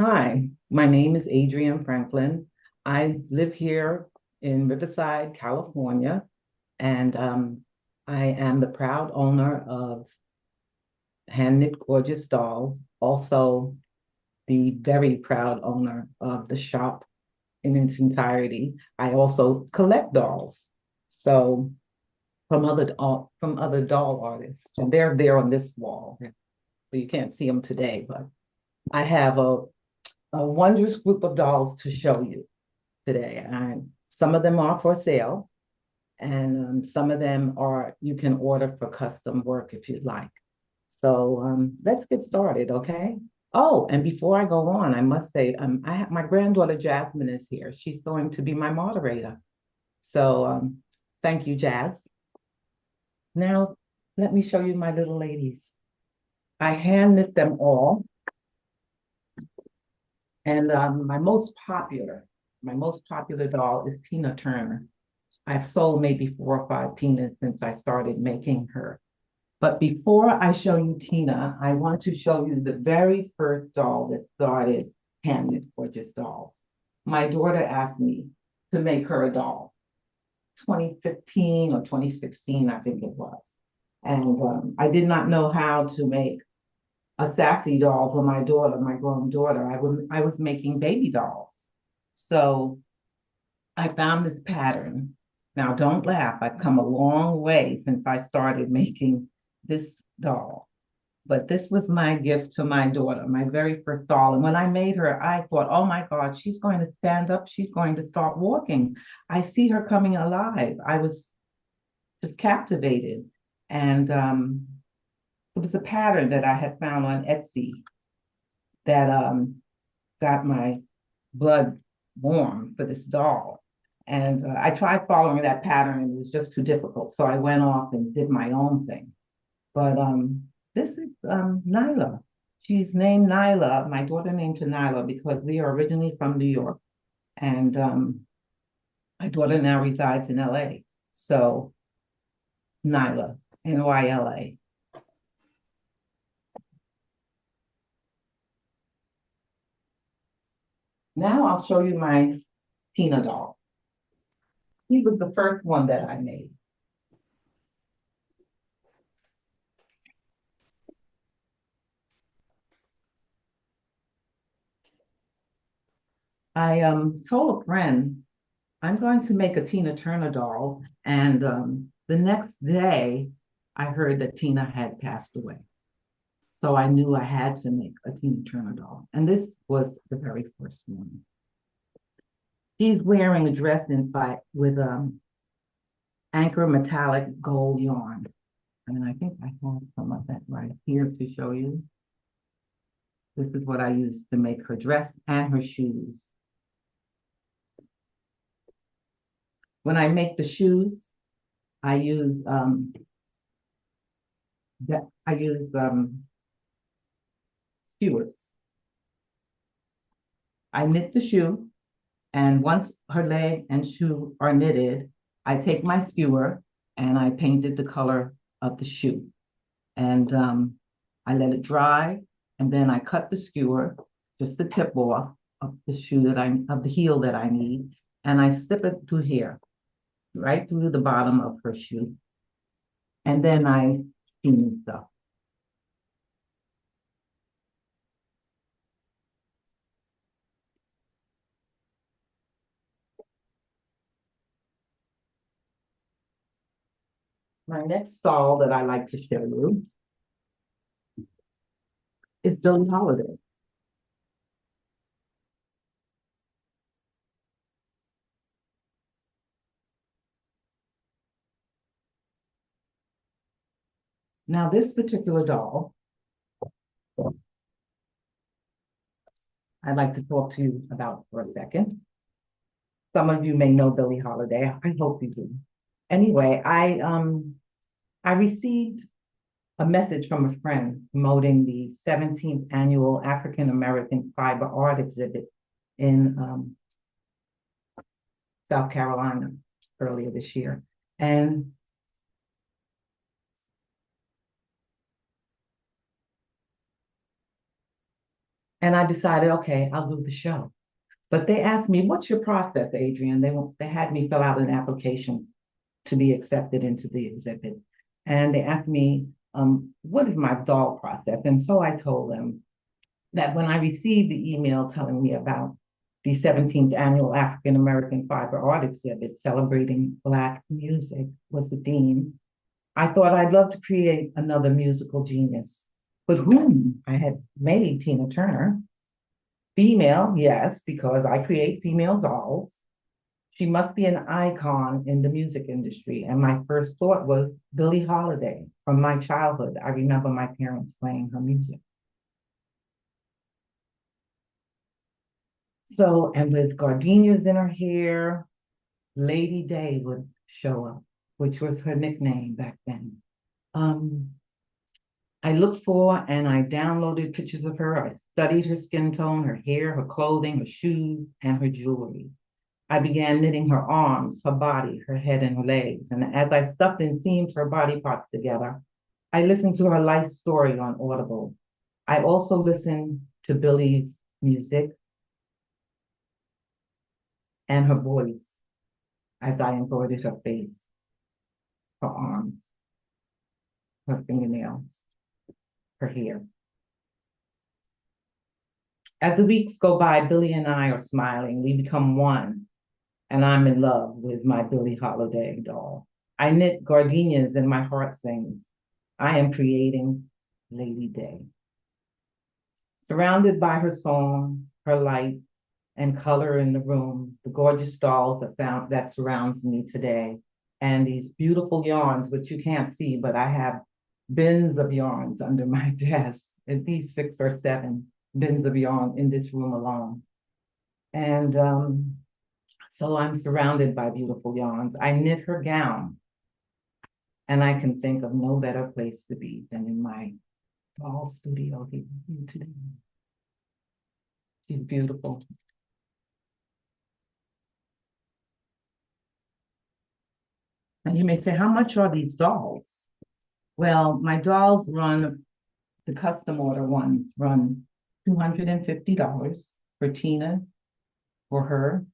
Hi, my name is Adrienne Franklin. I live here in Riverside, California, and I am the proud owner of Hand Knit Gorgeous Dolls, also the very proud owner of the shop in its entirety. I also collect dolls, so from other doll artists, and they're there on this wall, so you can't see them today, but I have a wondrous group of dolls to show you today. And some of them are for sale, and some of them are you can order for custom work if you'd like. So let's get started, okay? Oh, and before I go on, I must say, I have my granddaughter Jasmine is here. She's going to be my moderator. So thank you, Jazz. Now, let me show you my little ladies. I hand knit them all, and my most popular doll is Tina Turner. I've sold maybe 4 or 5 Tinas since I started making her. But before I show you Tina, I want to show you the very first doll that started Hand-Knit Gorgeous Dolls. My daughter asked me to make her a doll, 2015 or 2016, I think it was. And I did not know how to make a sassy doll for my daughter, my grown daughter. I was making baby dolls. So I found this pattern. Now, don't laugh. I've come a long way since I started making this doll. But this was my gift to my daughter, my very first doll. And when I made her, I thought, oh my God, she's going to stand up. She's going to start walking. I see her coming alive. I was just captivated. And it was a pattern that I had found on Etsy that got my blood warm for this doll. And I tried following that pattern and it was just too difficult. So I went off and did my own thing. But this is Nyla. She's named Nyla. My daughter named her Nyla because we are originally from New York. And my daughter now resides in LA. So Nyla, Nyla. Now I'll show you my Tina doll. He was the first one that I made. I told a friend I'm going to make a Tina Turner doll, and the next day I heard that Tina had passed away. So I knew I had to make a Tina Turner doll, and this was the very first one. She's wearing a dress in fight with anchor metallic gold yarn, and I think I have some of that right here to show you. This is what I used to make her dress and her shoes. When I make the shoes, I use skewers. I knit the shoe, and once her leg and shoe are knitted, I take my skewer and I painted the color of the shoe. And I let it dry, and then I cut the skewer, just the tip off of the of the heel that I need, and I slip it through here, right through the bottom of her shoe. And then I steam stuff. My next stall that I like to show you is Billie Holiday. Now, this particular doll, I'd like to talk to you about for a second. Some of you may know Billie Holiday. I hope you do. Anyway, I received a message from a friend promoting the 17th annual African American Fibre Art exhibit in South Carolina earlier this year. And I decided, okay, I'll do the show. But they asked me, what's your process, Adrian? They had me fill out an application to be accepted into the exhibit. And they asked me, what is my doll process? And so I told them that when I received the email telling me about the 17th annual African American Fibre Art Exhibit celebrating Black music was the theme, I thought I'd love to create another musical genius. But whom? I had made Tina Turner. Female, yes, because I create female dolls. She must be an icon in the music industry. And my first thought was Billie Holiday. From my childhood, I remember my parents playing her music. So, and with gardenias in her hair, Lady Day would show up, which was her nickname back then. Um, I looked for and I downloaded pictures of her. I studied her skin tone, her hair, her clothing, her shoes, and her jewelry. I began knitting her arms, her body, her head, and her legs. And as I stuffed and seamed her body parts together, I listened to her life story on Audible. I also listened to Billie's music and her voice as I embroidered her face, her arms, her fingernails, her hair. As the weeks go by, Billie and I are smiling. We become one, and I'm in love with my Billie Holiday doll. I knit gardenias and my heart sings. I am creating Lady Day. Surrounded by her songs, her light, and color in the room, the gorgeous dolls that surrounds me today, and these beautiful yarns, which you can't see, but I have bins of yarns under my desk, at least 6 or 7 bins of yarn in this room alone. And so I'm surrounded by beautiful yarns. I knit her gown, and I can think of no better place to be than in my doll studio here today. She's beautiful. And you may say, how much are these dolls? Well, my dolls run, the custom order ones run $250 for Tina, for her.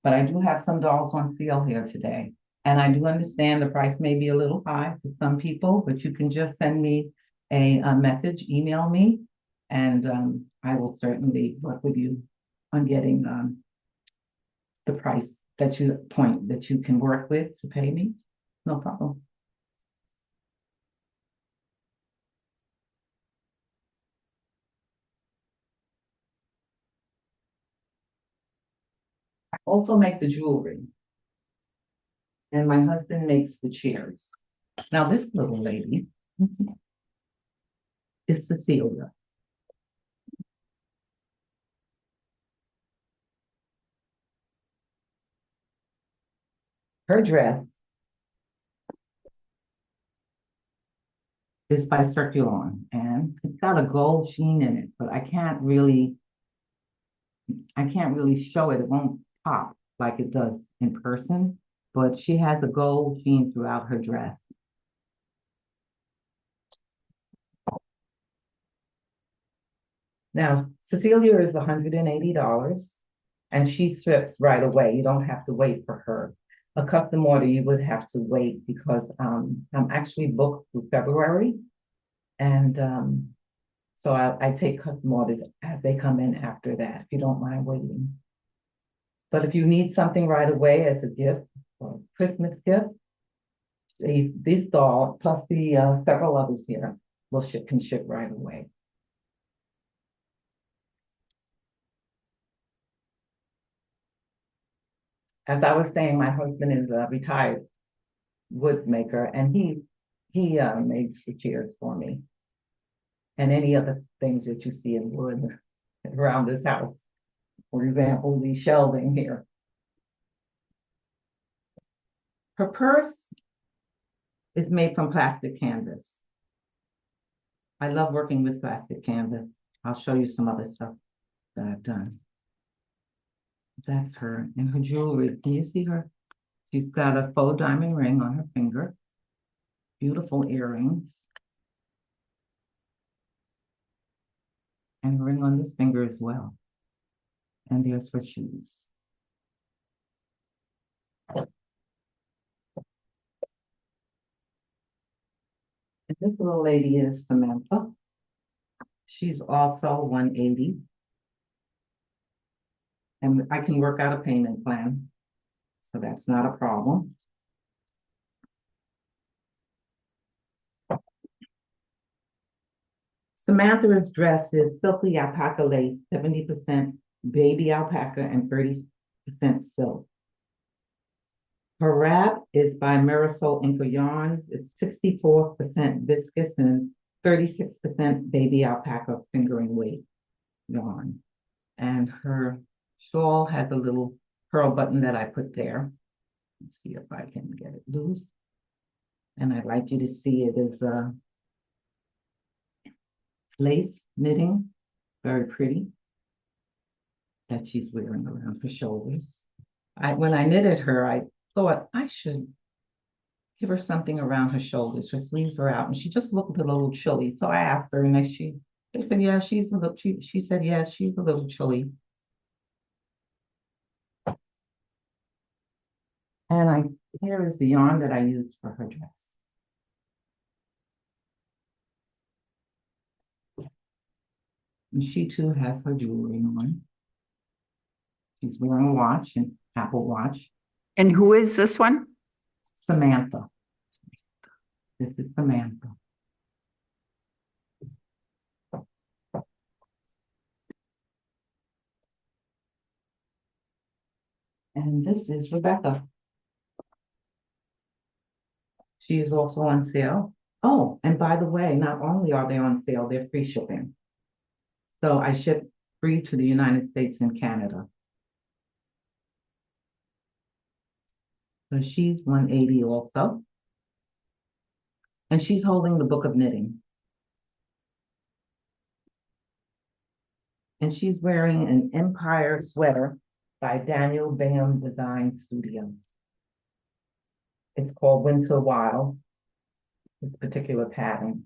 But I do have some dolls on sale here today. And I do understand the price may be a little high for some people, but you can just send me a message, email me, and I will certainly work with you on getting the price that you can work with to pay me. No problem. I also make the jewelry, and my husband makes the chairs. Now, this little lady is Cecilia. Her dress is by Circulon, and it's got a gold sheen in it, but I can't really show it. It won't pop like it does in person, but she has a gold sheen throughout her dress. Now, Cecilia is $180, and she ships right away. You don't have to wait for her. A custom order, you would have to wait because I'm actually booked through February, and so I take custom orders as they come in after that, if you don't mind waiting. But if you need something right away as a gift or Christmas gift, this doll plus the several others here can ship right away. As I was saying, my husband is a retired wood maker, and he makes the chairs for me and any other things that you see in wood around this house. For example, the shelving here. Her purse is made from plastic canvas. I love working with plastic canvas. I'll show you some other stuff that I've done. That's her and her jewelry. Can you see her? She's got a faux diamond ring on her finger, beautiful earrings. and ring on this finger as well. And there's her shoes. And this little lady is Samantha. She's also 180. And I can work out a payment plan, so that's not a problem. Samantha's dress is silky alpaca lace, 70% baby alpaca and 30% silk. Her wrap is by Marisol Inca Yarns. It's 64% viscose and 36% baby alpaca fingering weight yarn. And her shawl has a little pearl button that I put there. Let's see if I can get it loose. And I'd like you to see it as lace knitting, very pretty, that she's wearing around her shoulders. When I knitted her, I thought I should give her something around her shoulders. Her sleeves are out, and she just looked a little chilly. So I asked her, and they said, yeah, she's a little. She said, yeah, she's a little chilly. And here is the yarn that I used for her dress. And she too has her jewelry on. She's wearing a watch, an Apple Watch. And who is this one? Samantha. This is Samantha. And this is Rebecca. She is also on sale. Oh, and by the way, not only are they on sale, they're free shipping. So I ship free to the United States and Canada. So she's 180 also. And she's holding the book of knitting. And she's wearing an Empire sweater by Daniel Bam Design Studio. It's called Winter Wild, this particular pattern.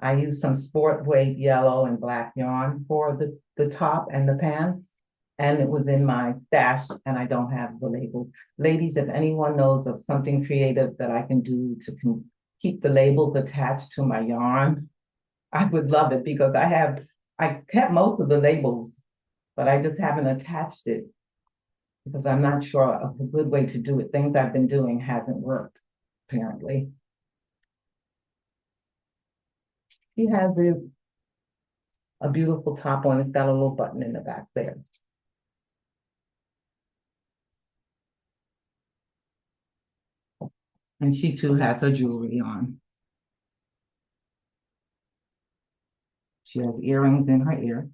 I used some sport weight yellow and black yarn for the top and the pants. And it was in my stash, and I don't have the label. Ladies, if anyone knows of something creative that I can do to keep the labels attached to my yarn, I would love it, because I kept most of the labels, but I just haven't attached it because I'm not sure of a good way to do it. Things I've been doing hasn't worked, apparently. She has a beautiful top on. It's got a little button in the back there. And she too has her jewelry on. She has earrings in her ear.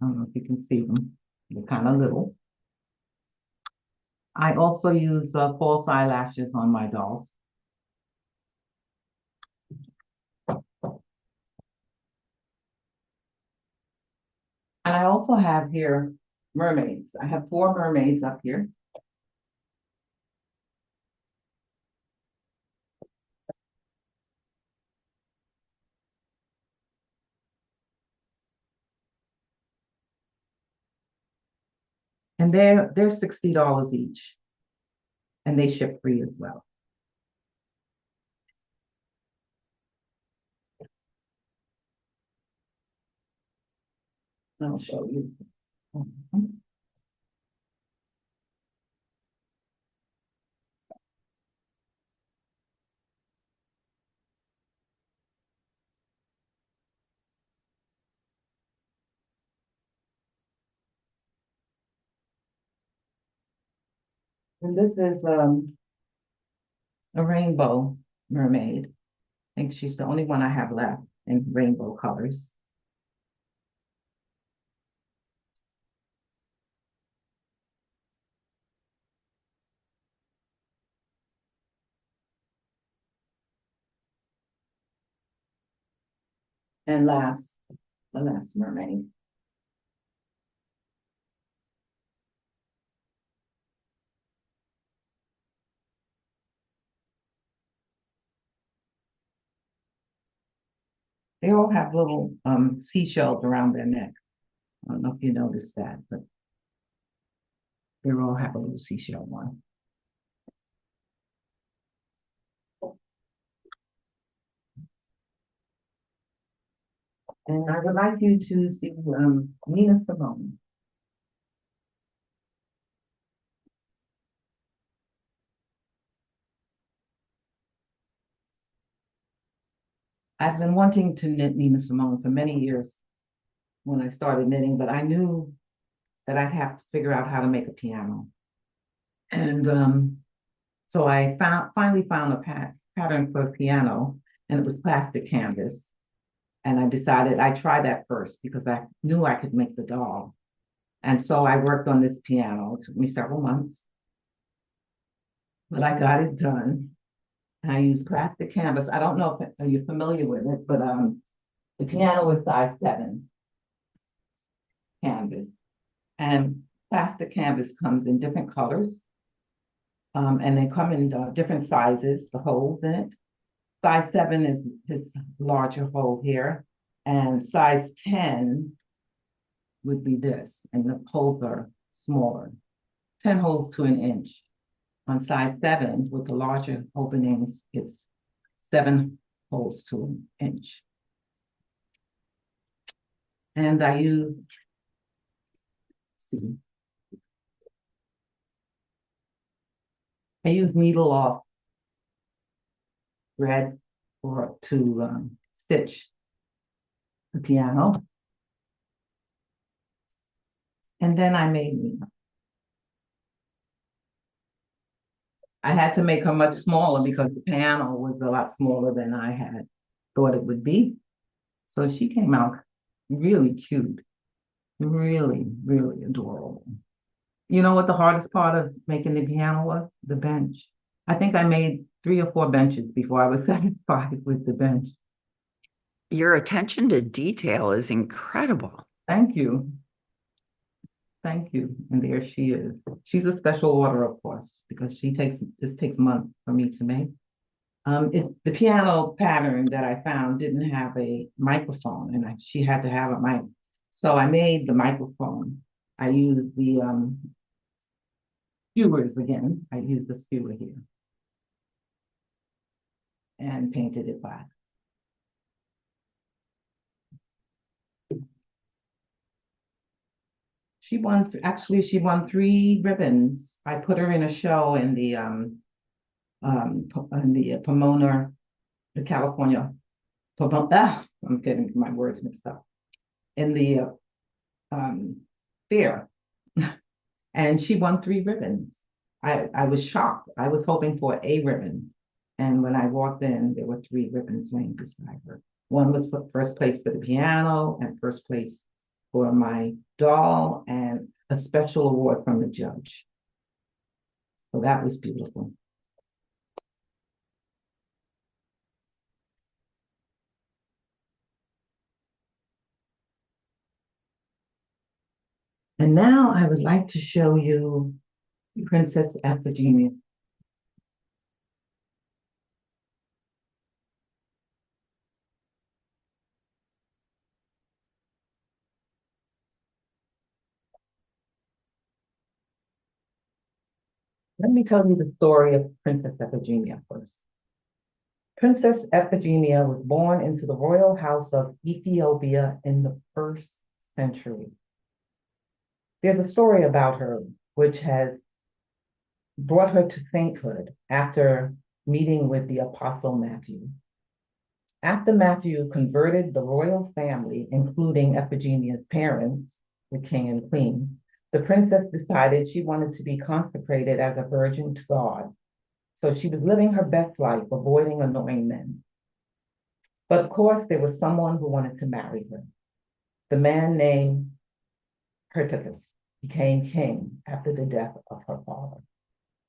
I don't know if you can see them. They're kind of little. I also use false eyelashes on my dolls. And I also have here mermaids. I have 4 mermaids up here. And they're $60 each. And they ship free as well. I'll show you. And this is a rainbow mermaid. I think she's the only one I have left in rainbow colors. And the last mermaid. They all have little seashells around their neck. I don't know if you noticed that, but they all have a little seashell one. And I would like you to see Nina Simone. I've been wanting to knit Nina Simone for many years when I started knitting, but I knew that I'd have to figure out how to make a piano. And so I finally found a pattern for a piano, and it was plastic canvas. And I decided I'd try that first because I knew I could make the doll. And so I worked on this piano. It took me several months, but I got it done. And I used plastic canvas. I don't know if you're familiar with it, but the piano is size 7 canvas. And plastic canvas comes in different colors. And they come in different sizes, the holes in it. Size 7 is this larger hole here, and size 10 would be this, and the holes are smaller, 10 holes to an inch. On size 7, with the larger openings, it's 7 holes to an inch. And I use, see, I use needle off thread or to stitch the piano. And then I made Nina. I had to make her much smaller because the piano was a lot smaller than I had thought it would be. So she came out really cute, really, really adorable. You know what the hardest part of making the piano was? The bench. I think I made 3 or 4 benches before I was satisfied with the bench. Your attention to detail is incredible. Thank you. Thank you. And there she is. She's a special order, of course, because this takes months for me to make. The piano pattern that I found didn't have a microphone, and she had to have a mic. So I made the microphone. I used the skewers again. I used the skewer here and painted it black. She won 3 ribbons. I put her in a show in the Pomona, the California, I'm getting my words mixed up, in the um, fair. And she won 3 ribbons. I was shocked. I was hoping for a ribbon. And when I walked in, there were 3 ribbons laying beside her. One was for first place for the piano and first place for my doll and a special award from the judge. So that was beautiful. And now I would like to show you Princess Ephigenia. Let me tell you the story of Princess Ephigenia first. Princess Ephigenia was born into the royal house of Ethiopia in the 1st century. There's a story about her which has brought her to sainthood after meeting with the Apostle Matthew. After Matthew converted the royal family, including Ephigenia's parents, the king and queen, the princess decided she wanted to be consecrated as a virgin to God. So she was living her best life, avoiding annoying men. But of course, there was someone who wanted to marry her. The man named Perdiccas became king after the death of her father.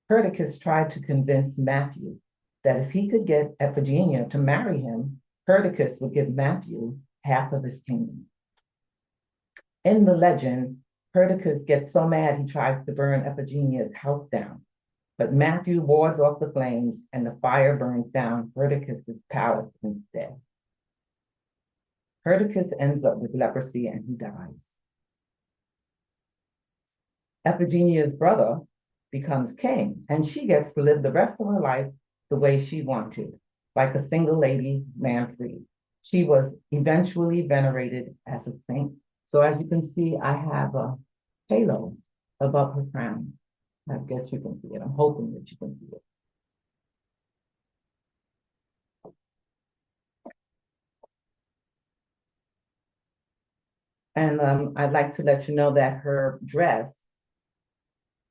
Perdiccas tried to convince Matthew that if he could get Iphigenia to marry him, Perdiccas would give Matthew half of his kingdom. In the legend, Perdiccas gets so mad he tries to burn Iphigenia's house down, but Matthew wards off the flames and the fire burns down Perdiccas' palace instead. Perdiccas ends up with leprosy and he dies. Iphigenia's brother becomes king, and she gets to live the rest of her life the way she wanted, like a single lady, man free. She was eventually venerated as a saint. So as you can see, I have a halo above her crown. I guess you can see it. I'm hoping that you can see it. And I'd like to let you know that her dress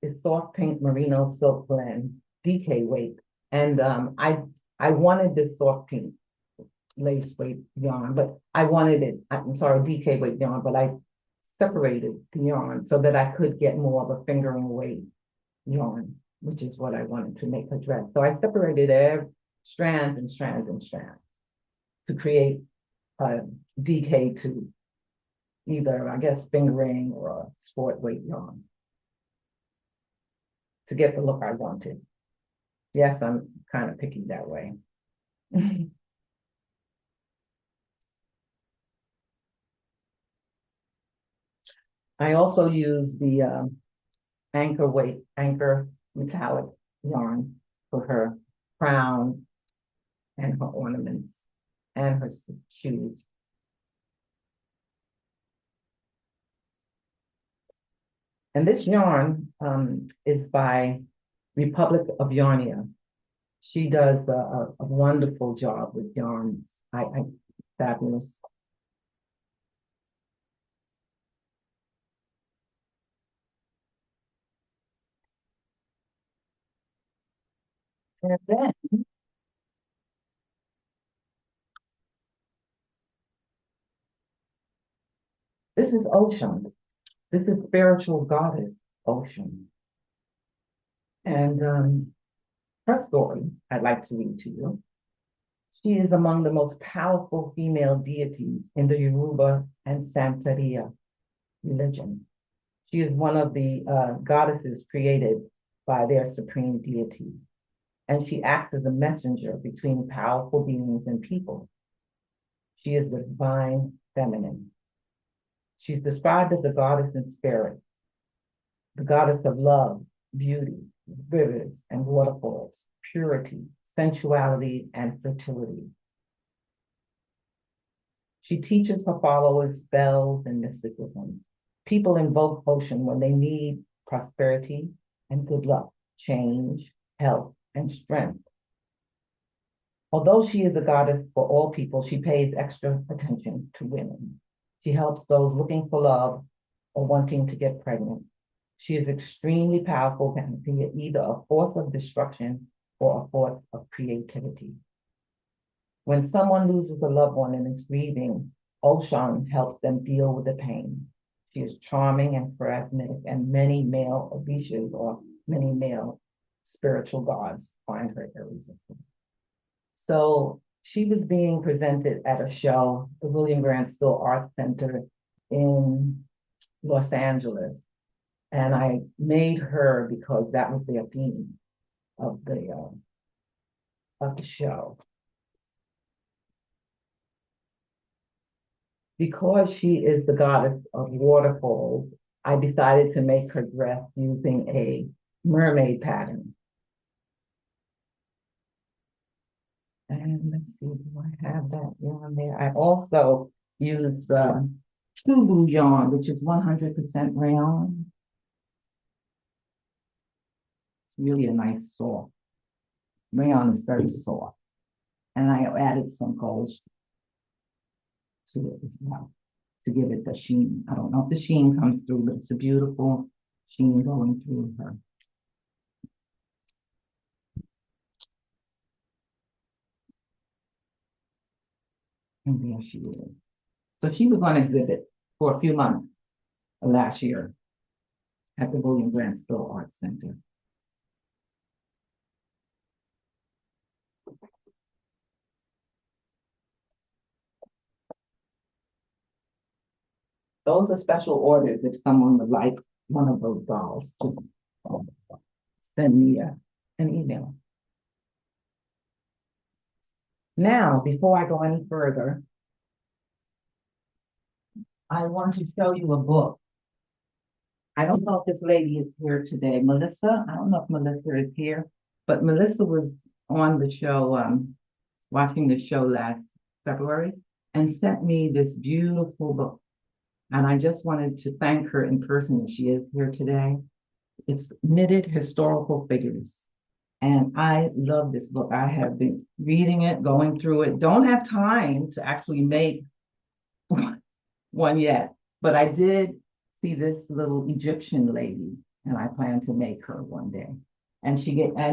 is soft pink merino silk blend, DK weight. And I wanted this soft pink lace weight yarn, but I wanted it, I'm sorry, DK weight yarn, but I separated the yarn so that I could get more of a fingering weight yarn, which is what I wanted to make her dress. So I separated every strands and strands and strands to create a DK to either, I guess, fingering or a sport weight yarn to get the look I wanted. Yes, I'm kind of picky that way. I also use the anchor metallic yarn for her crown and her ornaments and her shoes. And this yarn is by Republic of Yarnia. She does a wonderful job with yarns. Fabulous. And then this is Ocean. This is spiritual goddess Ocean. And her story I'd like to read to you. She is among the most powerful female deities in the Yoruba and Santeria religion. She is one of the goddesses created by their supreme deity, and she acts as a messenger between powerful beings and people. She is the divine feminine. She's described as the goddess in spirit, the goddess of love, beauty, rivers and waterfalls, purity, sensuality, and fertility. She teaches her followers spells and mysticism. People invoke Ocean when they need prosperity and good luck, change, health, and strength. Although she is a goddess for all people, she pays extra attention to women. She helps those looking for love or wanting to get pregnant. She is extremely powerful and can be either a force of destruction or a force of creativity. When someone loses a loved one and is grieving, Ocean helps them deal with the pain. She is charming and charismatic, and many male Orishas or many male spiritual gods find her irresistible. So she was being presented at a show, the William Grant Still Art Center in Los Angeles. And I made her because that was their theme of the show. Because she is the goddess of waterfalls, I decided to make her dress using a mermaid pattern. And let's see, do I have that yarn there? I also use Tubu yarn, which is 100% rayon. It's really a nice soft. Rayon is very soft. And I added some gold to it as well to give it the sheen. I don't know if the sheen comes through, but it's a beautiful sheen going through her. And there she is. So she was on exhibit for a few months last year at the William Grant Still Art Center. Those are special orders if someone would like one of those dolls. Just send me an email. Now, before I go any further, I want to show you a book. I don't know if this lady is here today. Melissa, I don't know if Melissa is here, but Melissa was on the show, watching the show last February and sent me this beautiful book. And I just wanted to thank her in person if she is here today. It's Knitted Historical Figures. And I love this book. I have been reading it, going through it. Don't have time to actually make one yet, but I did see this little Egyptian lady, and I plan to make her one day. And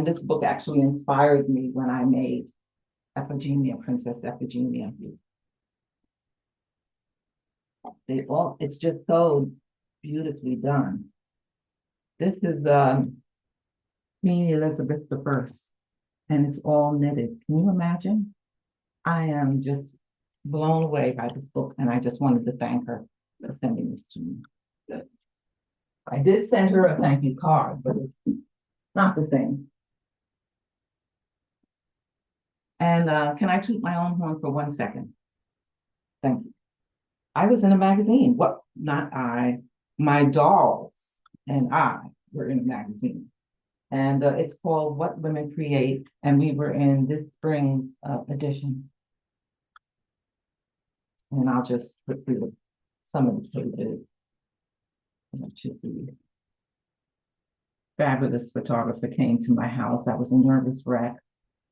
this book actually inspired me when I made Ephigenia, Princess Ephigenia. It's just so beautifully done. This is Queen Elizabeth I, and it's all knitted. Can you imagine? I am just blown away by this book, and I just wanted to thank her for sending this to me. I did send her a thank you card, but it's not the same. And can I toot my own horn for 1 second? Thank you. I was in a magazine. What? Not I. My dolls and I were in a magazine. And it's called What Women Create. And we were in this spring's edition. And I'll just put through some of the pages. Fabulous photographer came to my house. I was a nervous wreck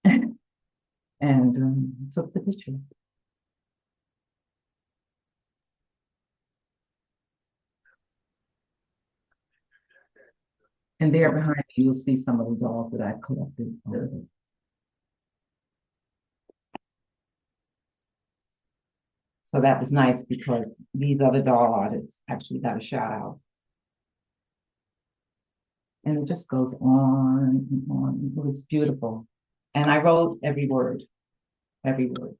and took the picture. And there behind me, you'll see some of the dolls that I've collected. So that was nice because these other doll artists actually got a shout out. And it just goes on and on. It was beautiful. And I wrote every word, every word.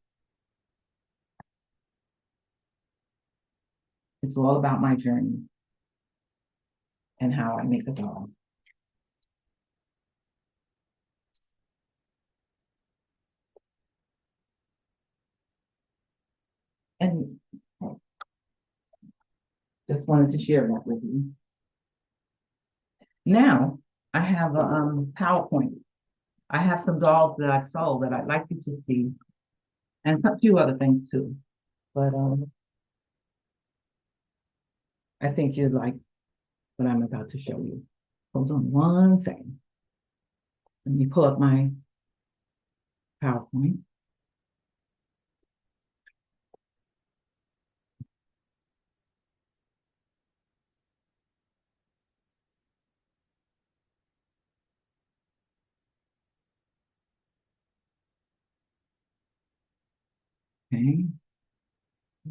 It's all about my journey and how I make a doll. And just wanted to share that with you. Now I have a PowerPoint. I have some dolls that I've sold that I'd like you to see, and a few other things too. But I think you'd like what I'm about to show you. Hold on 1 second. Let me pull up my PowerPoint. Okay.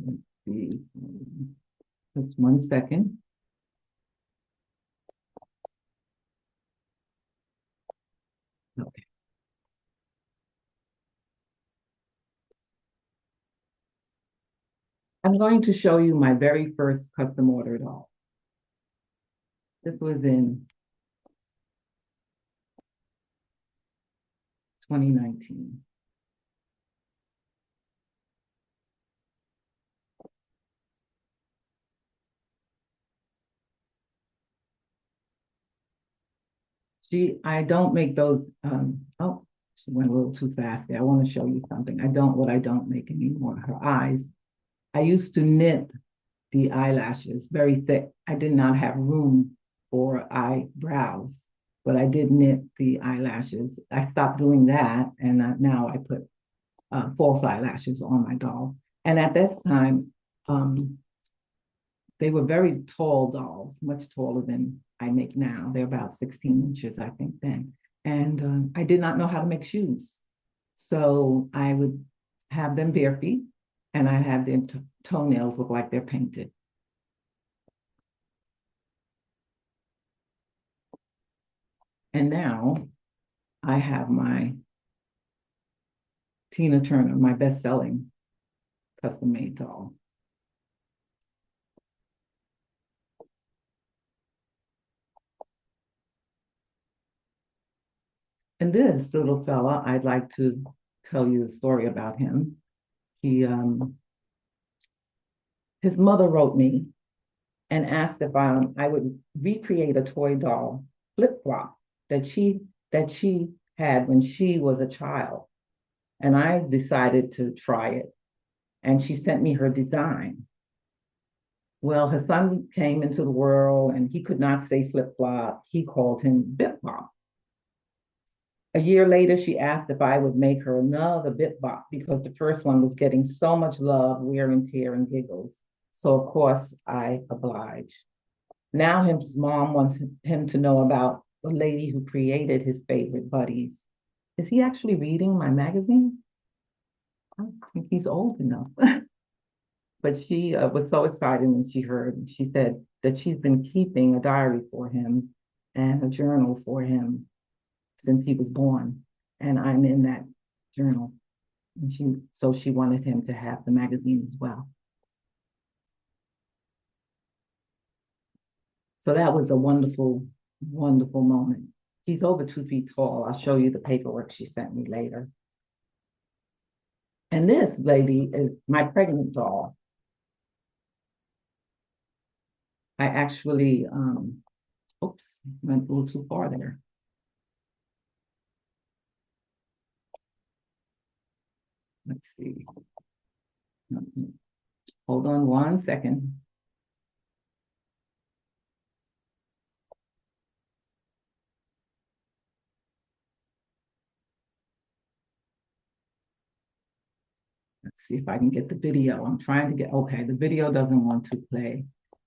Let's see. Just 1 second. Okay. I'm going to show you my very first custom order doll. This was in 2019. I don't make those, oh, she went a little too fast there. I want to show you something. What I don't make anymore, her eyes. I used to knit the eyelashes very thick. I did not have room for eyebrows, but I did knit the eyelashes. I stopped doing that, and now I put false eyelashes on my dolls. And at that time, they were very tall dolls, much taller than I make now. They're about 16 inches, I think, then. And I did not know how to make shoes. So I would have them bare feet, and I have their toenails look like they're painted. And now I have my Tina Turner, my best-selling custom-made doll. And this little fella, I'd like to tell you a story about him. He his mother wrote me and asked if I would recreate a toy doll flip flop that she had when she was a child. And I decided to try it. And she sent me her design. Well, her son came into the world and he could not say flip flop. He called him bip bop. A year later, she asked if I would make her another bip bop because the first one was getting so much love, wear and tear, and giggles. So, of course, I obliged. Now his mom wants him to know about the lady who created his favorite buddies. Is he actually reading my magazine? I don't think he's old enough. But she was so excited when she heard. She said that she's been keeping a diary for him and a journal for him since he was born. And I'm in that journal. And she wanted him to have the magazine as well. So that was a wonderful, wonderful moment. He's over 2 feet tall. I'll show you the paperwork she sent me later. And this lady is my pregnant doll. I actually, oops, went a little too far there. Let's see. Hold on 1 second. Let's see if I can get the video. I'm trying to get, okay, the video doesn't want to play.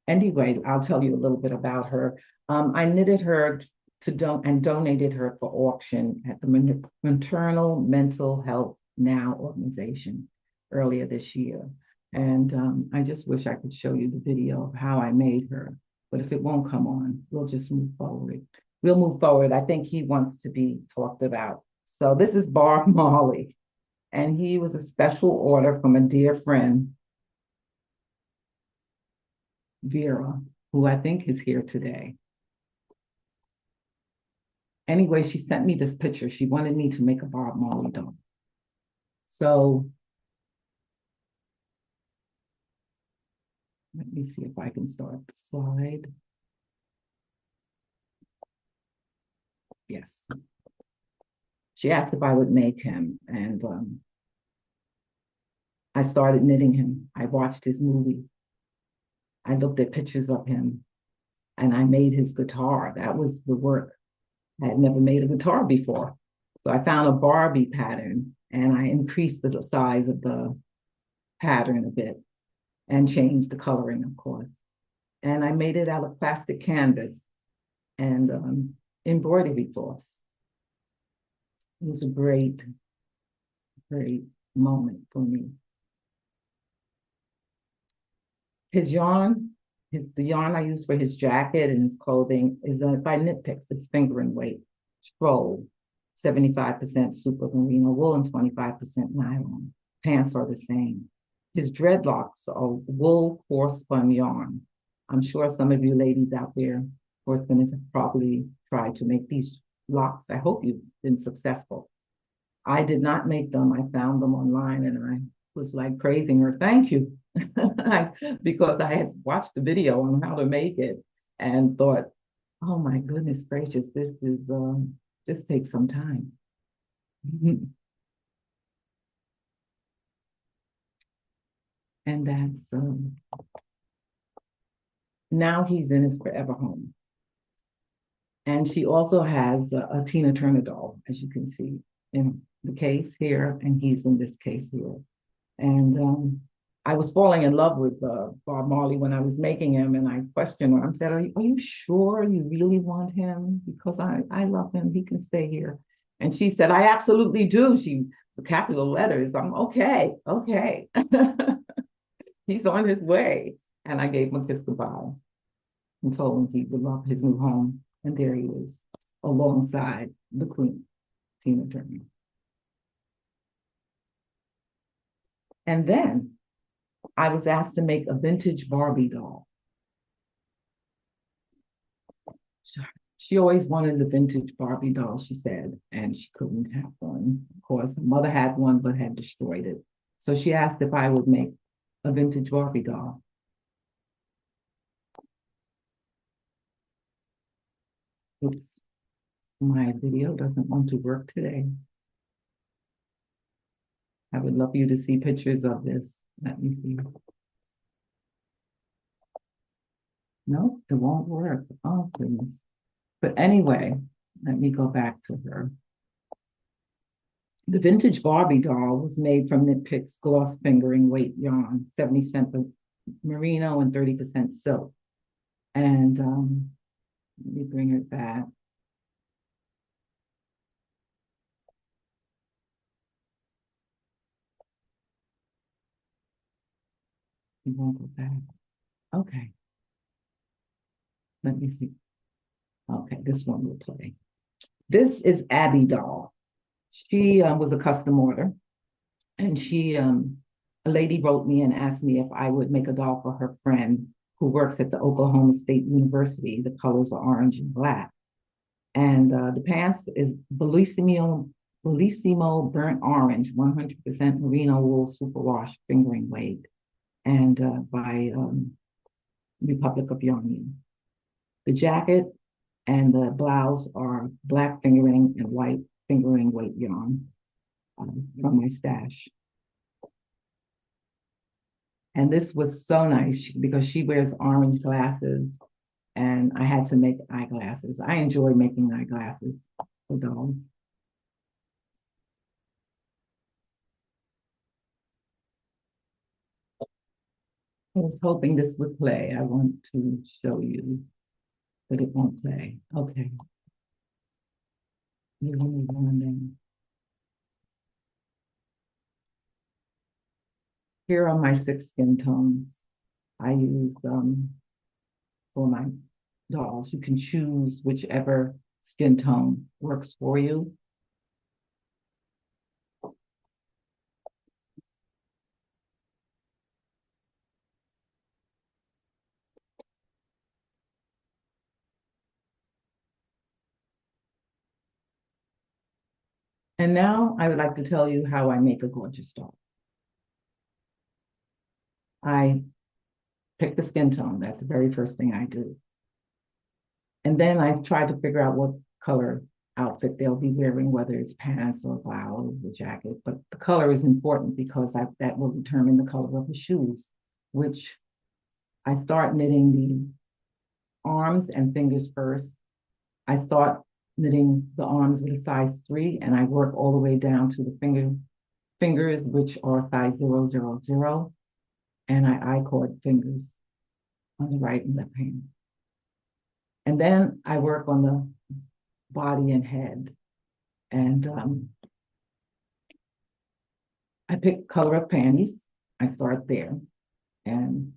Anyway, I'll tell you a little bit about her. I knitted her and donated her for auction at the Maternal Mental Health Now organization earlier this year. And I just wish I could show you the video of how I made her. But if it won't come on, we'll just move forward. We'll move forward. I think he wants to be talked about. So this is Bob Marley. And he was a special order from a dear friend, Vera, who I think is here today. Anyway, she sent me this picture. She wanted me to make a Bob Marley doll. So let me see if I can start the slide. Yes. She asked if I would make him, and I started knitting him. I watched his movie. I looked at pictures of him, and I made his guitar. That was the work. I had never made a guitar before. So I found a Barbie pattern and I increased the size of the pattern a bit and changed the coloring, of course. And I made it out of plastic canvas and embroidery floss. It was a great, great moment for me. His yarn, the yarn I use for his jacket and his clothing is by Knit Picks. It's finger and weight. Stroll, 75% super merino wool and 25% nylon. Pants are the same. His dreadlocks are wool coarse spun yarn. I'm sure some of you ladies out there, course spinners, have probably tried to make these locks. I hope you've been successful. I did not make them. I found them online and I was like praising her. Thank you. Because I had watched the video on how to make it and thought, oh my goodness gracious, this takes some time. And that's now he's in his forever home. And she also has a Tina Turner doll, as you can see in the case here, and he's in this case here. And I was falling in love with Bob Marley when I was making him, and I questioned her. I said, are you sure you really want him? Because I love him. He can stay here. And she said, I absolutely do. The capital letters. I'm okay. He's on his way. And I gave him a kiss goodbye and told him he would love his new home. And there he is, alongside the Queen, Tina Turner. And then I was asked to make a vintage Barbie doll. She always wanted the vintage Barbie doll, she said, and she couldn't have one. Of course, her mother had one, but had destroyed it. So she asked if I would make a vintage Barbie doll. Oops, my video doesn't want to work today. I would love you to see pictures of this. Let me see. No, it won't work. Oh, goodness. But anyway, let me go back to her. The vintage Barbie doll was made from Knit Picks gloss fingering weight yarn, 70% of merino and 30% silk. And let me bring it back. It won't go back. Okay. Let me see. Okay, this one will play. This is Abby doll. She was a custom order, and a lady wrote me and asked me if I would make a doll for her friend who works at the Oklahoma State University. The colors are orange and black. And the pants is Bellissimo burnt orange, 100% merino wool superwash fingering weight, and by Republic of Yarn. The jacket and the blouse are black fingering and white fingering weight yarn from my stash. And this was so nice because she wears orange glasses, and I had to make eyeglasses. I enjoy making eyeglasses for dolls. I was hoping this would play. I want to show you, but it won't play. Okay. You're only going down. Here are my 6 skin tones I use for my dolls. You can choose whichever skin tone works for you. And now I would like to tell you how I make a gorgeous doll. I pick the skin tone. That's the very first thing I do. And then I try to figure out what color outfit they'll be wearing, whether it's pants or blouse or jacket. But the color is important because that will determine the color of the shoes, which I start knitting the arms and fingers first. I start knitting the arms with a size 3, and I work all the way down to the fingers, which are size 000, and I cord fingers on the right and left hand. And then I work on the body and head. And I pick color of panties. I start there. And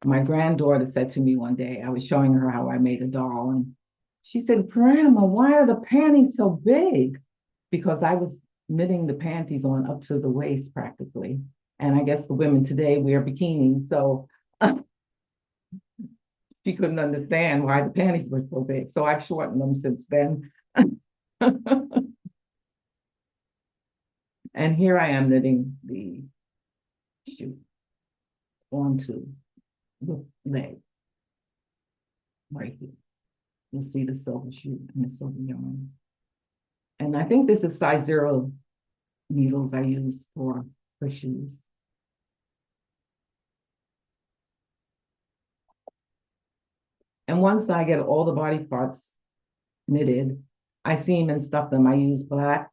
my granddaughter said to me one day, I was showing her how I made a doll, and she said, Grandma, why are the panties so big? Because I was knitting the panties on up to the waist practically. And I guess the women today wear bikinis. So she couldn't understand why the panties were so big. So I've shortened them since then. And here I am knitting the shoe onto the leg right here. You'll see the silver shoe and the silver yarn. And I think this is size 0 needles I use for shoes. And once I get all the body parts knitted, I seam and stuff them. I use black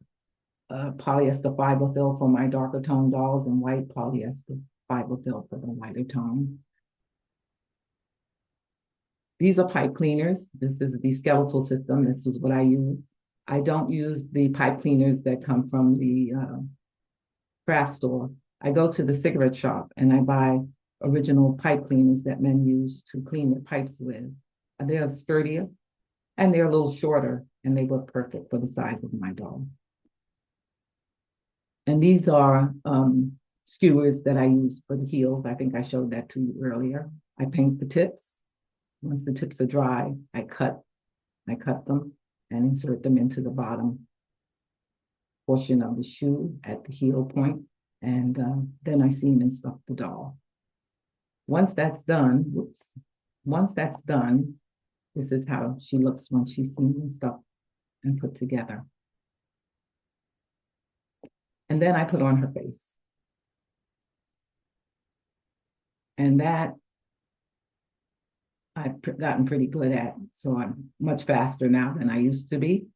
polyester fiber fill for my darker tone dolls and white polyester fiber fill for the lighter tone. These are pipe cleaners. This is the skeletal system. This is what I use. I don't use the pipe cleaners that come from the craft store. I go to the cigarette shop and I buy original pipe cleaners that men use to clean their pipes with. They're sturdier and they're a little shorter, and they work perfect for the size of my doll. And these are skewers that I use for the heels. I think I showed that to you earlier. I paint the tips. Once the tips are dry, I cut them and insert them into the bottom portion of the shoe at the heel point. And then I seam and stuff the doll. Once that's done, This is how she looks when she's seen and stuff and put together. And then I put on her face. And that I've gotten pretty good at. So I'm much faster now than I used to be.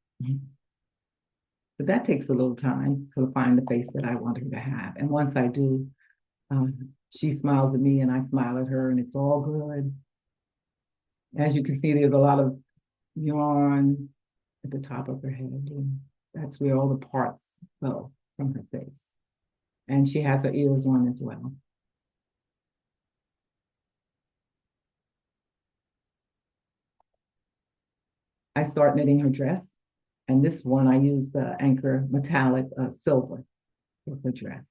But that takes a little time to find the face that I want her to have. And once I do, she smiles at me and I smile at her, and it's all good. As you can see, there's a lot of yarn at the top of her head. And that's where all the parts go from her face. And she has her ears on as well. I start knitting her dress. And this one, I use the Anchor metallic silver for the dress.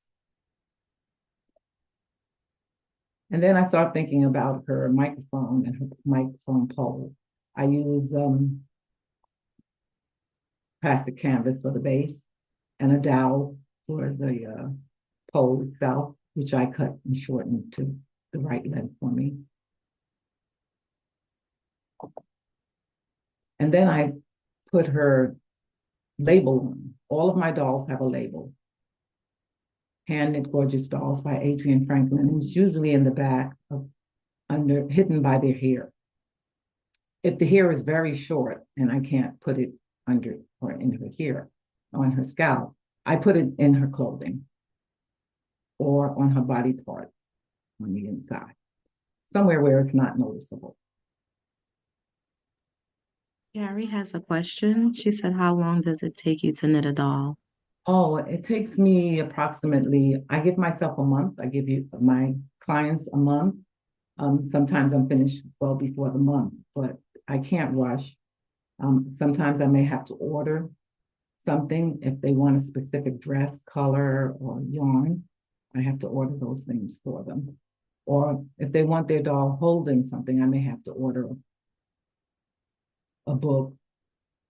And then I start thinking about her microphone and her microphone pole. I use plastic canvas for the base and a dowel for the pole itself, which I cut and shortened to the right length for me. And then I put her label on. All of my dolls have a label. Hand Knit Gorgeous Dolls by Adrienne Franklin. And it's usually in the back of hidden by their hair. If the hair is very short and I can't put it under or in her hair, on her scalp, I put it in her clothing or on her body part on the inside, somewhere where it's not noticeable. Gary has a question. She said, how long does it take you to knit a doll? Oh, it takes me approximately, I give myself a month. I give you my clients a month. Sometimes I'm finished well before the month, but I can't rush. Sometimes I may have to order something if they want a specific dress, color, or yarn. I have to order those things for them. Or if they want their doll holding something, I may have to order a book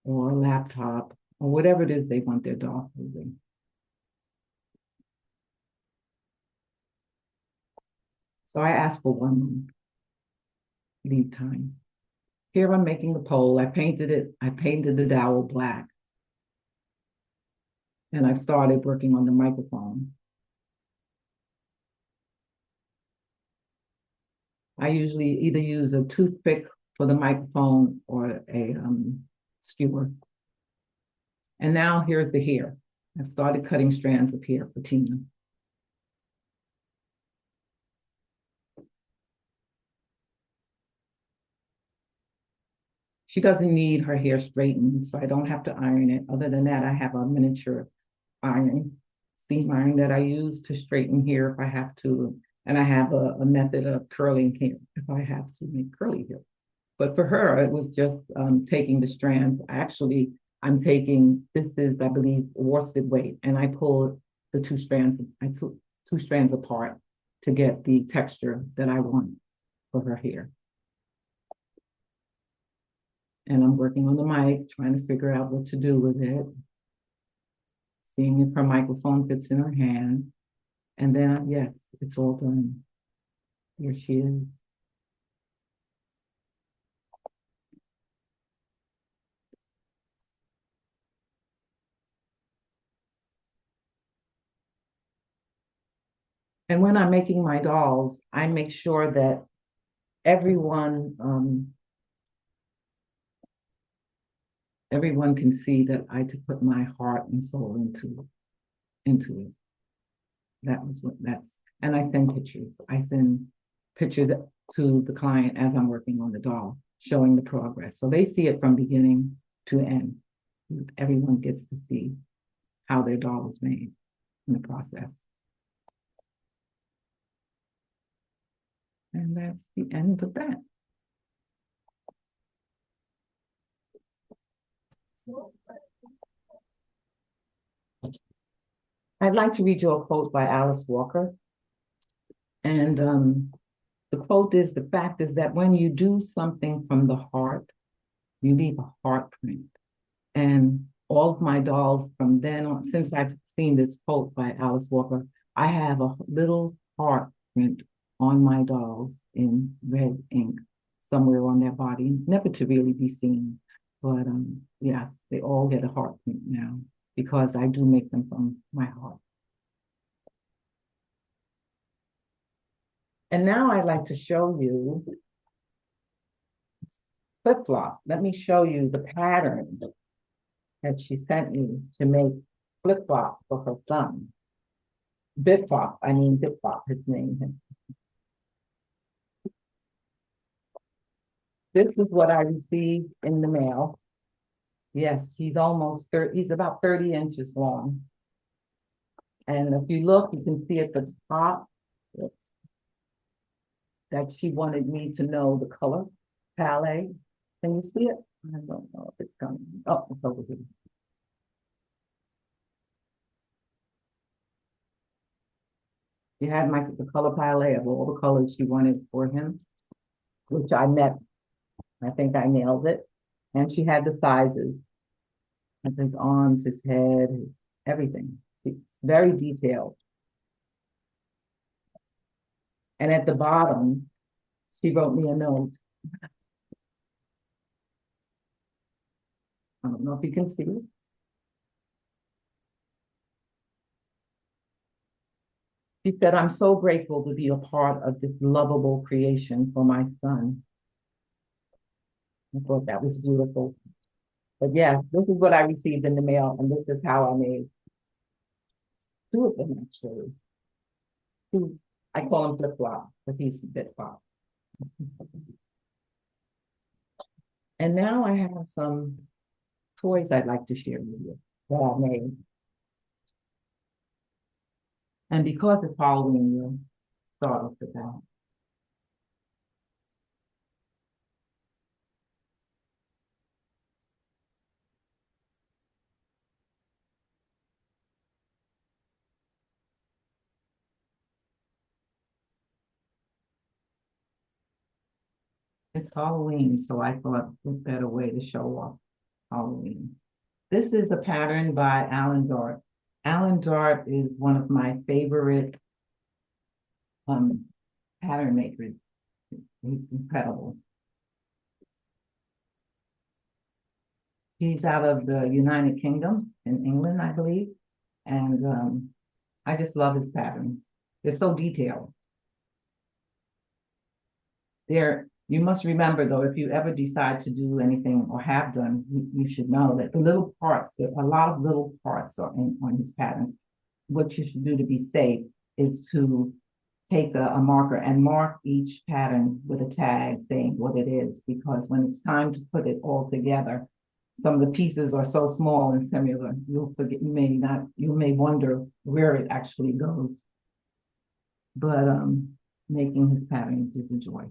or a laptop or whatever it is they want their doll holding. So I asked for 1 month lead time. Here I'm making the pole. I painted it. I painted the dowel black. And I've started working on the microphone. I usually either use a toothpick for the microphone or a skewer. And now here's the hair. I've started cutting strands of hair for Tina. She doesn't need her hair straightened, so I don't have to iron it. Other than that, I have a miniature iron, steam iron that I use to straighten hair if I have to. And I have a method of curling hair if I have to make curly hair. But for her, it was just taking the strands. Actually, I'm taking, this is, I believe, worsted weight, and I pulled the two strands, I took 2 strands apart to get the texture that I want for her hair. And I'm working on the mic, trying to figure out what to do with it, seeing if her microphone fits in her hand. And then, yes, it's all done. Here she is. And when I'm making my dolls, I make sure that everyone can see that I to put my heart and soul into it. And I send pictures. I send pictures to the client as I'm working on the doll, showing the progress. So they see it from beginning to end. Everyone gets to see how their doll was made in the process. And that's the end of that. I'd like to read you a quote by Alice Walker. And the quote is, the fact is that when you do something from the heart, you leave a heart print. And all of my dolls from then on, since I've seen this quote by Alice Walker, I have a little heart print on my dolls in red ink. somewhere on their body, never to really be seen. But yes, they all get a heartbeat now because I do make them from my heart. And now I'd like to show you flip-flop. Let me show you the pattern that she sent me to make flip-flop for her son. Bip-flop, his name is. This is what I received in the mail. Yes, he's almost 30, he's about 30 inches long. And if you look, you can see at the top that she wanted me to know the color palette. Can you see it? I don't know if it's coming. Oh, it's over here. She had the color palette of all the colors she wanted for him, which I met. I think I nailed it. And she had the sizes of his arms, his head, his everything. It's very detailed. And at the bottom, she wrote me a note. I don't know if you can see it. She said, I'm so grateful to be a part of this lovable creation for my son. I thought that was beautiful. But yeah, this is what I received in the mail, and this is how I made two of them actually. Two, I call him flip-flop because he's a bit flop. And now I have some toys I'd like to share with you that I made. And because it's Halloween, we'll start off with that. It's Halloween, so I thought a better way to show off Halloween. This is a pattern by Alan Dart. Alan Dart is one of my favorite pattern makers. He's incredible. He's out of the United Kingdom in England, I believe. And I just love his patterns. They're so detailed. You must remember though, if you ever decide to do anything or have done, you should know that the little parts, a lot of little parts are on his pattern. What you should do to be safe is to take a marker and mark each pattern with a tag saying what it is, because when it's time to put it all together, some of the pieces are so small and similar, you'll forget, you may wonder where it actually goes. But making his patterns is a joy.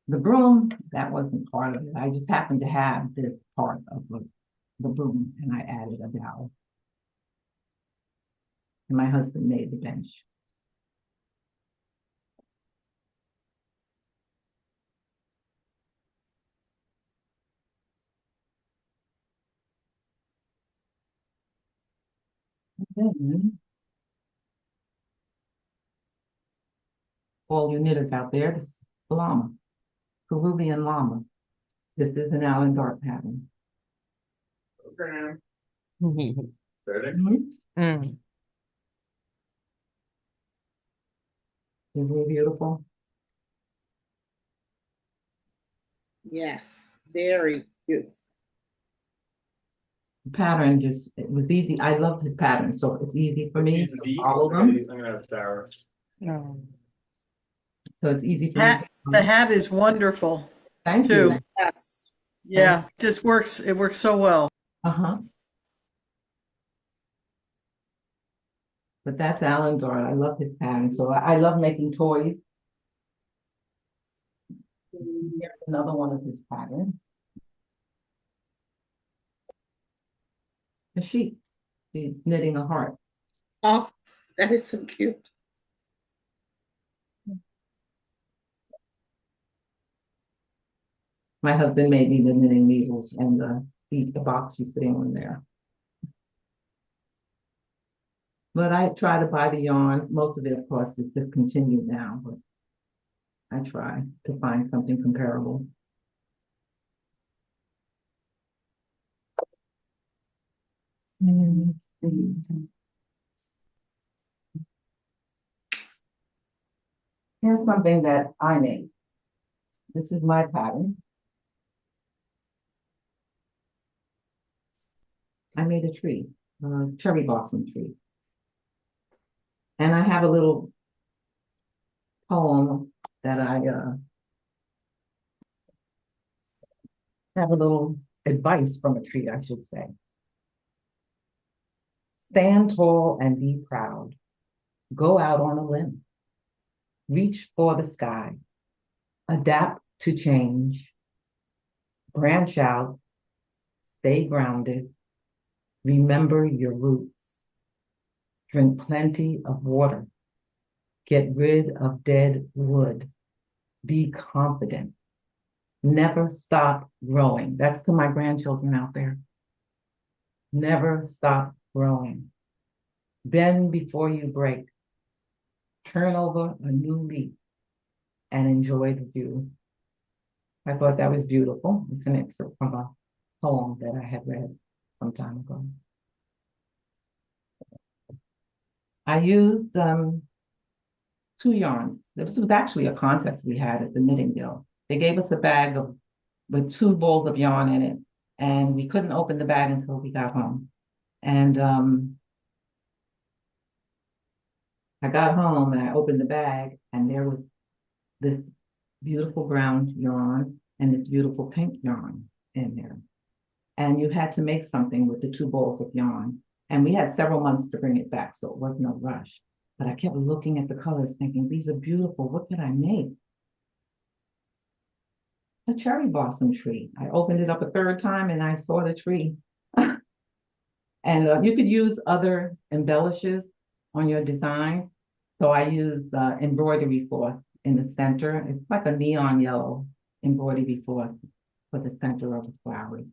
The broom, that wasn't part of it. I just happened to have this part of the broom and I added a dowel. And my husband made the bench. Then, all you knitters out there, this is llama, Peruvian llama. This is an Allen Dart pattern. Okay. Mhm. Mm-hmm. Isn't it beautiful? Yes, very good. The pattern it was easy. I loved his pattern, so it's easy for me to follow them. Oh. So it's easy for me to The hat is wonderful Thank too. you. Yes. Yeah, just works. It works so well. Uh-huh. But that's Alan Dart. I love his pattern. So I love making toys. Here's another one of his patterns. A sheep. She's knitting a heart. Oh, that is so cute. My husband made me the knitting needles and the box she's sitting on there. But I try to buy the yarns. Most of it, of course, is discontinued now. But I try to find something comparable. Mm. Here's something that I made. This is my pattern. I made a tree, a cherry blossom tree. And I have a little poem that I have a little advice from a tree, I should say. Stand tall and be proud. Go out on a limb. Reach for the sky. Adapt to change. Branch out. Stay grounded. Remember your roots. Drink plenty of water. Get rid of dead wood. Be confident. Never stop growing. That's to my grandchildren out there. Never stop growing. Bend before you break. Turn over a new leaf and enjoy the view. I thought that was beautiful. It's an excerpt from a poem that I had read some time ago. I used 2 yarns. This was actually a contest we had at the Knitting Guild. They gave us a bag with 2 balls of yarn in it, and we couldn't open the bag until we got home. And I got home and I opened the bag, and there was this beautiful brown yarn and this beautiful pink yarn in there. And you had to make something with the 2 balls of yarn. And we had several months to bring it back, so it wasn't no rush. But I kept looking at the colors, thinking, these are beautiful. What could I make? A cherry blossom tree. I opened it up a 3rd time and I saw the tree. And you could use other embellishes on your design. So I used embroidery force in the center. It's like a neon yellow embroidery force for the center of the flower.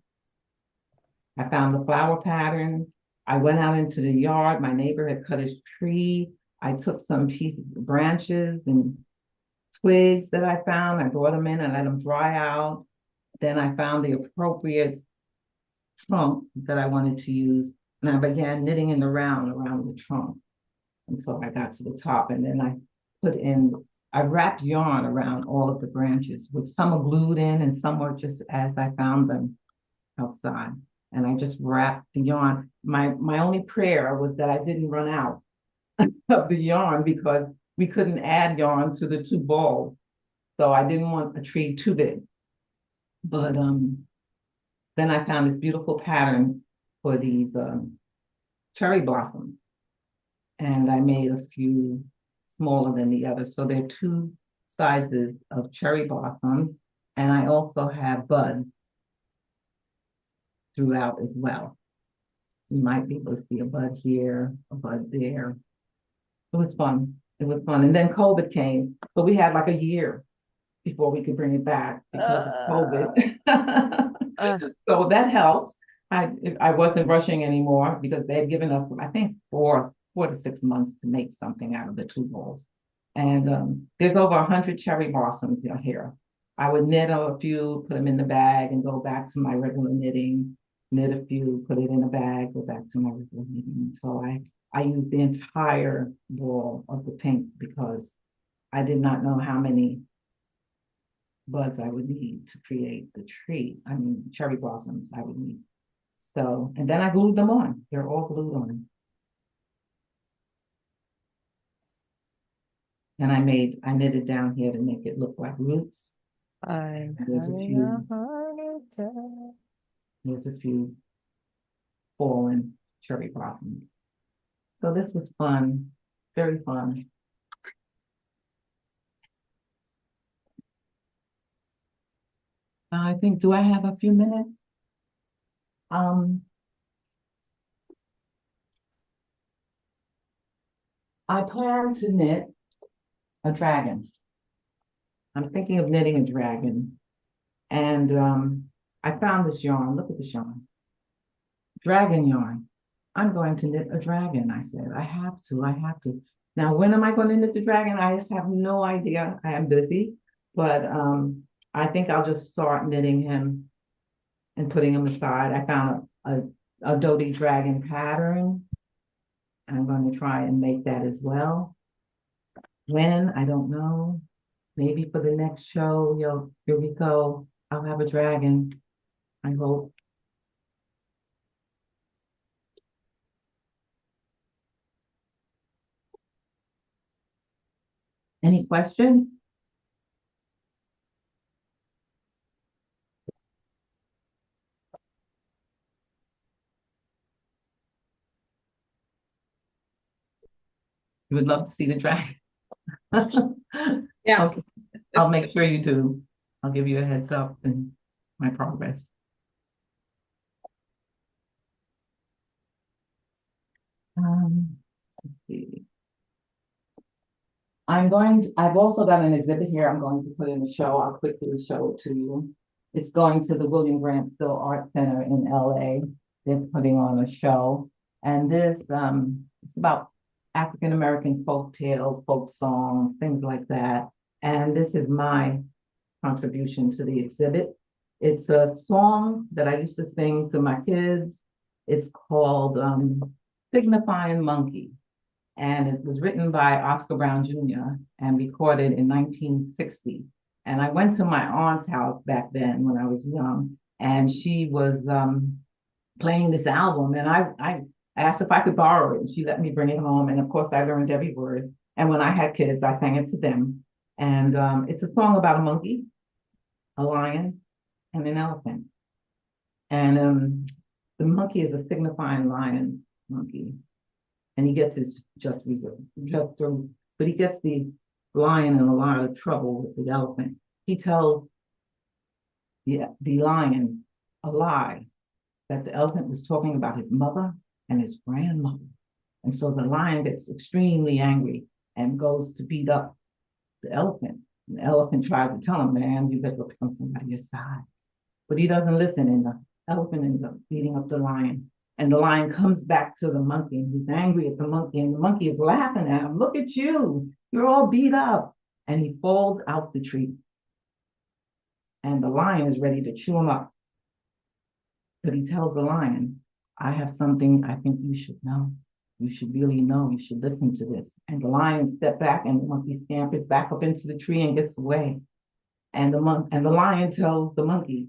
I found the flower pattern. I went out into the yard. My neighbor had cut a tree. I took some pieces, branches and twigs that I found. I brought them in and let them dry out. Then I found the appropriate trunk that I wanted to use. And I began knitting in the round around the trunk until I got to the top. And then I wrapped yarn around all of the branches, which some are glued in and some were just as I found them outside. And I just wrapped the yarn. My only prayer was that I didn't run out of the yarn because we couldn't add yarn to the 2 balls. So I didn't want a tree too big. But then I found this beautiful pattern for these cherry blossoms. And I made a few smaller than the others. So there are 2 sizes of cherry blossoms. And I also have buds throughout as well. You might be able to see a bud here, a bud there. It was fun. It was fun. And then COVID came. So we had like a year before we could bring it back because of COVID. So that helped. I wasn't rushing anymore because they had given us, I think, 4 to 6 months to make something out of the 2 balls. And there's over 100 cherry blossoms here. I would knit a few, put them in the bag, and go back to my regular knitting. Knit a few, put it in a bag, go back to my regular knitting. So I used the entire ball of the pink because I did not know how many buds I would need to create the tree. I mean, cherry blossoms I would need. So, and then I glued them on. They're all glued on. And I knitted down here to make it look like roots. There's a few fallen cherry blossoms. So this was fun, very fun. I think, do I have a few minutes? I plan to knit a dragon. I'm thinking of knitting a dragon. And I found this yarn. Look at this yarn. Dragon yarn. I'm going to knit a dragon, I said. I have to. Now, when am I going to knit the dragon? I have no idea. I am busy. But I think I'll just start knitting him and putting him aside. I found a Dodie dragon pattern. I'm going to try and make that as well. When, I don't know. Maybe for the next show, here we go. I'll have a dragon, I hope. Any questions? You would love to see the dragon. Yeah. Okay, I'll make sure you do. I'll give you a heads up in my progress. Let's see. I've also got an exhibit here I'm going to put in the show. I'll quickly show it to you. It's going to the William Grant Still Art Center in LA. They're putting on a show. And this, it's about African American folk tales, folk songs, things like that. And this is my contribution to the exhibit. It's a song that I used to sing to my kids. It's called Signifying Monkey. And it was written by Oscar Brown Jr. and recorded in 1960. And I went to my aunt's house back then when I was young, and she was playing this album. And I asked if I could borrow it, and she let me bring it home. And of course, I learned every word. And when I had kids, I sang it to them. And it's a song about a monkey, a lion, and an elephant. And the monkey is a signifying lion monkey. And he gets his just but he gets the lion in a lot of trouble with the elephant. He tells the lion a lie that the elephant was talking about his mother and his grandmother. And so the lion gets extremely angry and goes to beat up the elephant. And the elephant tries to tell him, man, you better become somebody your side. But he doesn't listen, and the elephant ends up beating up the lion. And the lion comes back to the monkey, and he's angry at the monkey, and the monkey is laughing at him. Look at you, you're all beat up. And he falls out the tree. And the lion is ready to chew him up. But he tells the lion, I have something I think you should know. You should really know, you should listen to this. And the lion steps back, and the monkey scampers back up into the tree and gets away. And the lion tells the monkey,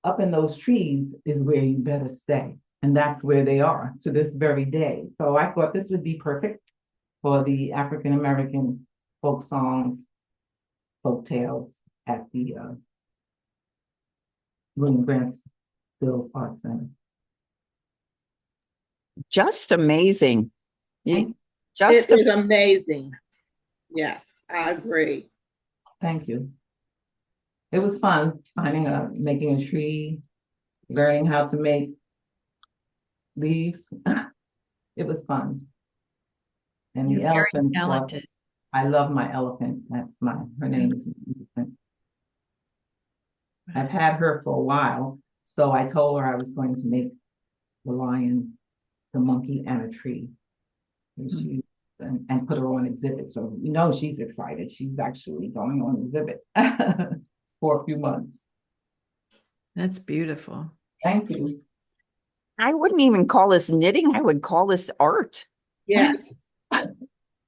up in those trees is where you better stay. And that's where they are to this very day. So I thought this would be perfect for the African American folk songs, folk tales at the William Grant Still Art Center. Just amazing. It Just is amazing. Yes, I agree. Thank you. It was fun making a tree, learning how to make leaves. It was fun. And You're the very elephant, talented. I love my elephant. Her name is Elephant. I've had her for a while, so I told her I was going to make the lion, the monkey, and a tree. And put her on exhibit. So she's excited. She's actually going on exhibit for a few months. That's beautiful. Thank you. I wouldn't even call this knitting. I would call this art. Yes.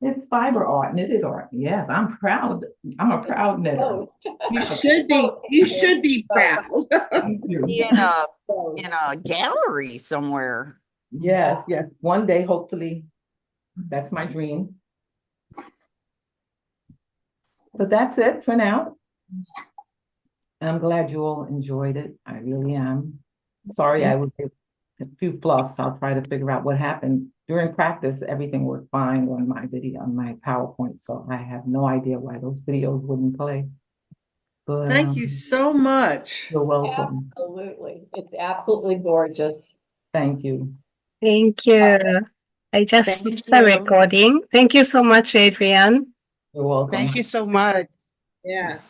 It's fiber art, knitted art. Yes, I'm proud. I'm a proud knitter. Oh, you should be proud. Thank you. Be in a gallery somewhere. Yes. One day, hopefully, that's my dream. But that's it for now. I'm glad you all enjoyed it. I really am. Sorry, I was a few fluffs. I'll try to figure out what happened. During practice, everything worked fine on my video, on my PowerPoint. So I have no idea why those videos wouldn't play. But Thank you so much. you're welcome. Absolutely. It's absolutely gorgeous. Thank you. Thank you. I just Thank stopped the you. recording. Thank you so much, Adrian. You're welcome. Thank you so much. Yes.